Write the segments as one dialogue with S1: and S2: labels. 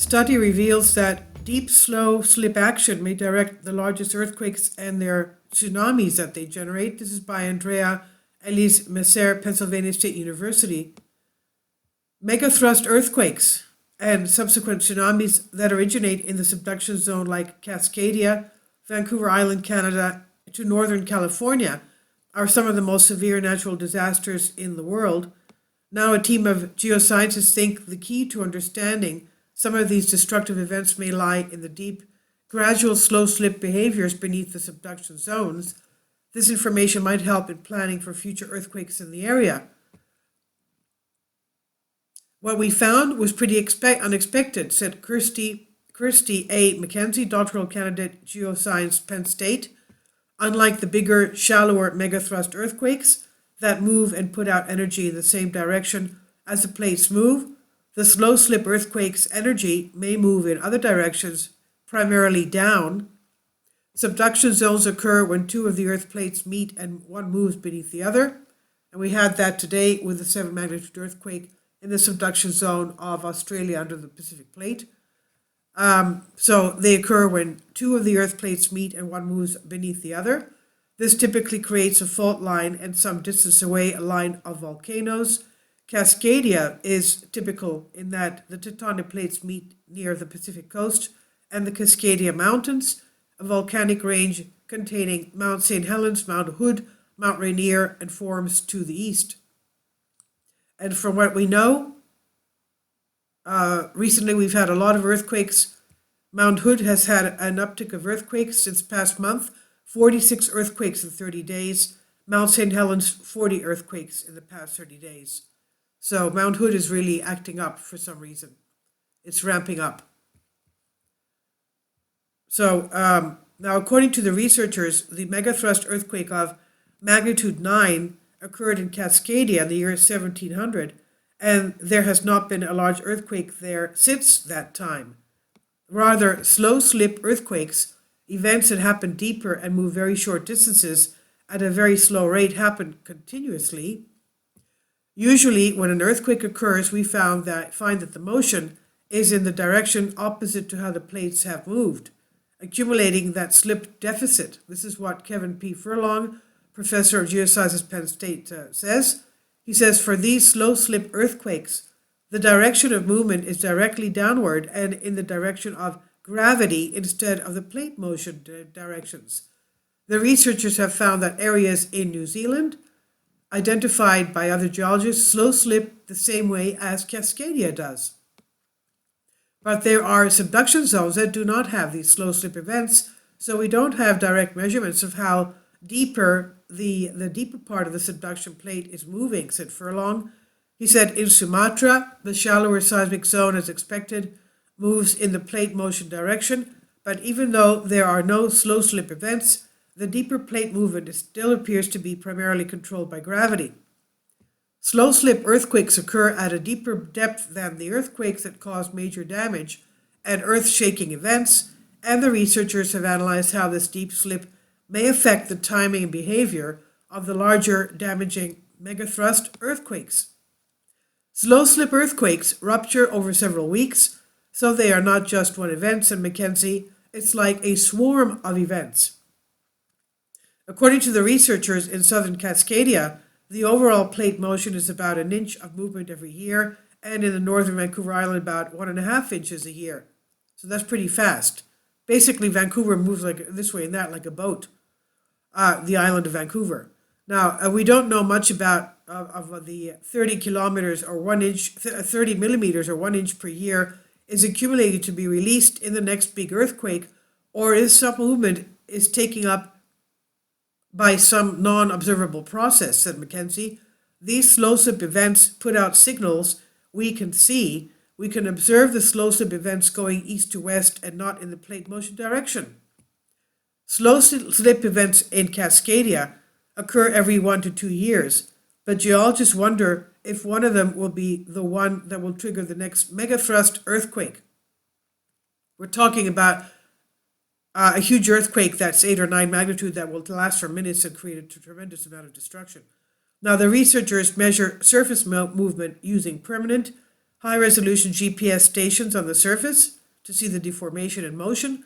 S1: Study reveals that deep, slow slip action may direct the largest earthquakes and their tsunamis that they generate. This is by Andrea Elise Messer, Pennsylvania State University. Megathrust earthquakes and subsequent tsunamis that originate in the subduction zone like Cascadia, Vancouver Island, Canada, to Northern California are some of the most severe natural disasters in the world. Now a team of geoscientists think the key to understanding some of these destructive events may lie in the deep, gradual slow slip behaviors beneath the subduction zones. This information might help in planning for future earthquakes in the area. What we found was pretty unexpected, said Kirsty A. McKenzie, doctoral candidate, geoscience, Penn State. Unlike the bigger, shallower megathrust earthquakes that move and put out energy in the same direction as the plates move, the slow slip earthquake's energy may move in other directions, primarily down. Subduction zones occur when two of the earth plates meet and one moves beneath the other. And we had that today with a 7 magnitude earthquake in the subduction zone of Australia under the Pacific plate. So they occur when two of the earth plates meet and one moves beneath the other. This typically creates a fault line and some distance away a line of volcanoes. Cascadia is typical in that the tectonic plates meet near the Pacific coast and the Cascadia Mountains, a volcanic range containing Mount St. Helens, Mount Hood, Mount Rainier, and forms to the east. And from what we know, recently we've had a lot of earthquakes. Mount Hood has had an uptick of earthquakes since past month, 46 earthquakes in 30 days. Mount St. Helens, 40 earthquakes in the past 30 days. So Mount Hood is really acting up for some reason. It's ramping up. So now, according to the researchers, the megathrust earthquake of magnitude 9 occurred in Cascadia in the year 1700, and there has not been a large earthquake there since that time. Rather, slow slip earthquakes, events that happen deeper and move very short distances at a very slow rate, happen continuously. Usually, when an earthquake occurs, we find that the motion is in the direction opposite to how the plates have moved, accumulating that slip deficit. This is what Kevin P. Furlong, professor of geoscience at Penn State, says. He says, for these slow slip earthquakes, the direction of movement is directly downward and in the direction of gravity instead of the plate motion directions. The researchers have found that areas in New Zealand, identified by other geologists, slow slip the same way as Cascadia does. But there are subduction zones that do not have these slow slip events, so we don't have direct measurements of how deeper the deeper part of the subduction plate is moving, said Furlong. He said in Sumatra, the shallower seismic zone, as expected, moves in the plate motion direction, but even though there are no slow slip events, the deeper plate movement still appears to be primarily controlled by gravity. Slow slip earthquakes occur at a deeper depth than the earthquakes that cause major damage and earth-shaking events, and the researchers have analyzed how this deep slip may affect the timing and behavior of the larger damaging megathrust earthquakes. Slow slip earthquakes rupture over several weeks, so they are not just one event, said McKenzie. It's like a swarm of events. According to the researchers in southern Cascadia, the overall plate motion is about an inch of movement every year, and in the northern Vancouver Island, about 1.5 inches a year. So that's pretty fast. Basically, Vancouver moves like this way and that, like a boat, the island of Vancouver. Now, we don't know much about of the 30 kilometers or 1 inch, 30 millimeters or 1 inch per year is accumulated to be released in the next big earthquake, or if some movement is taking up by some non-observable process, said McKenzie. These slow slip events put out signals we can see. We can observe the slow slip events going east to west and not in the plate motion direction. Slow slip events in Cascadia occur every 1 to 2 years, but geologists wonder if one of them will be the one that will trigger the next megathrust earthquake. We're talking about a huge earthquake that's 8 or 9 magnitude that will last for minutes and create a tremendous amount of destruction. Now, the researchers measure surface movement using permanent high-resolution GPS stations on the surface to see the deformation and motion.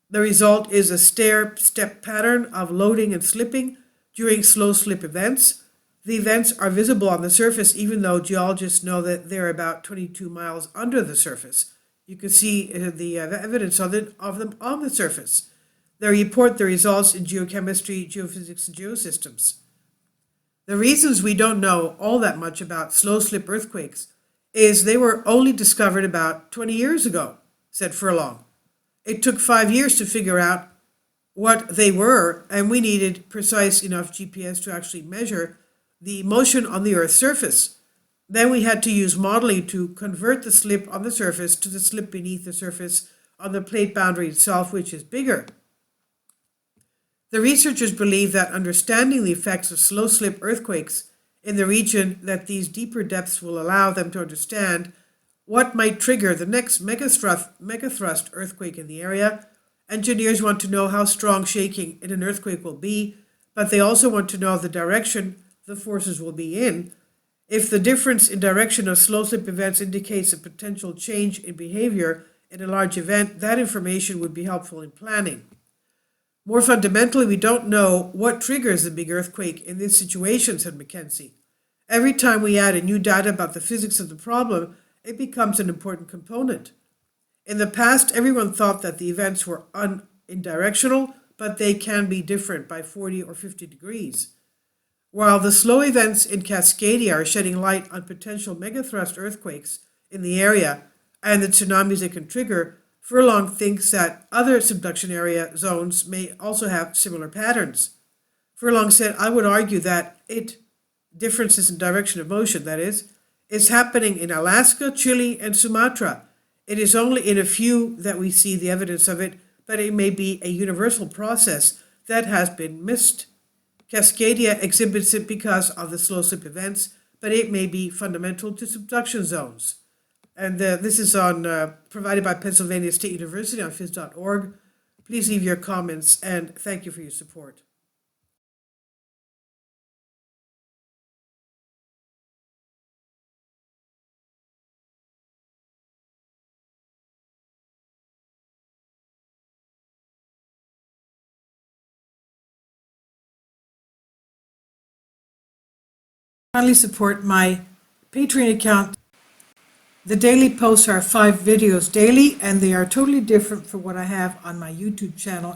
S1: The result is a stair-step pattern of loading and slipping during slow slip events. The events are visible on the surface even though geologists know that they're about 22 miles under the surface. You can see the evidence of them on the surface. They report the results in geochemistry, geophysics, and geosystems. The reasons we don't know all that much about slow slip earthquakes is they were only discovered about 20 years ago, said Furlong. It took 5 years to figure out what they were, and we needed precise enough GPS to actually measure the motion on the Earth's surface. Then we had to use modeling to convert the slip on the surface to the slip beneath the surface on the plate boundary itself, which is bigger. The researchers believe that understanding the effects of slow slip earthquakes in the region, that these deeper depths will allow them to understand what might trigger the next megathrust earthquake in the area. Engineers want to know how strong shaking in an earthquake will be, but they also want to know the direction the forces will be in. If the difference in direction of slow slip events indicates a potential change in behavior in a large event, that information would be helpful in planning. More fundamentally, we don't know what triggers a big earthquake in this situation, said Mackenzie. Every time we add a new data about the physics of the problem, it becomes an important component. In the past, everyone thought that the events were unidirectional, but they can be different by 40 or 50 degrees. While the slow events in Cascadia are shedding light on potential megathrust earthquakes in the area and the tsunamis they can trigger, Furlong thinks that other subduction area zones may also have similar patterns. Furlong said, I would argue that differences in direction of motion, that is happening in Alaska, Chile, and Sumatra. It is only in a few that we see the evidence of it, but it may be a universal process that has been missed. Cascadia exhibits it because of the slow slip events, but it may be fundamental to subduction zones. And this is provided by Pennsylvania State University on phys.org. Please leave your comments, and thank you for your support. Kindly support my Patreon account. The daily posts are 5 videos daily, and they are totally different from what I have on my YouTube channel.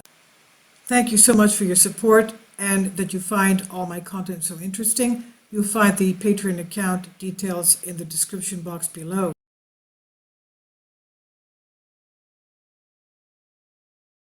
S1: Thank you so much for your support and that you find all my content so interesting. You'll find the Patreon account details in the description box below.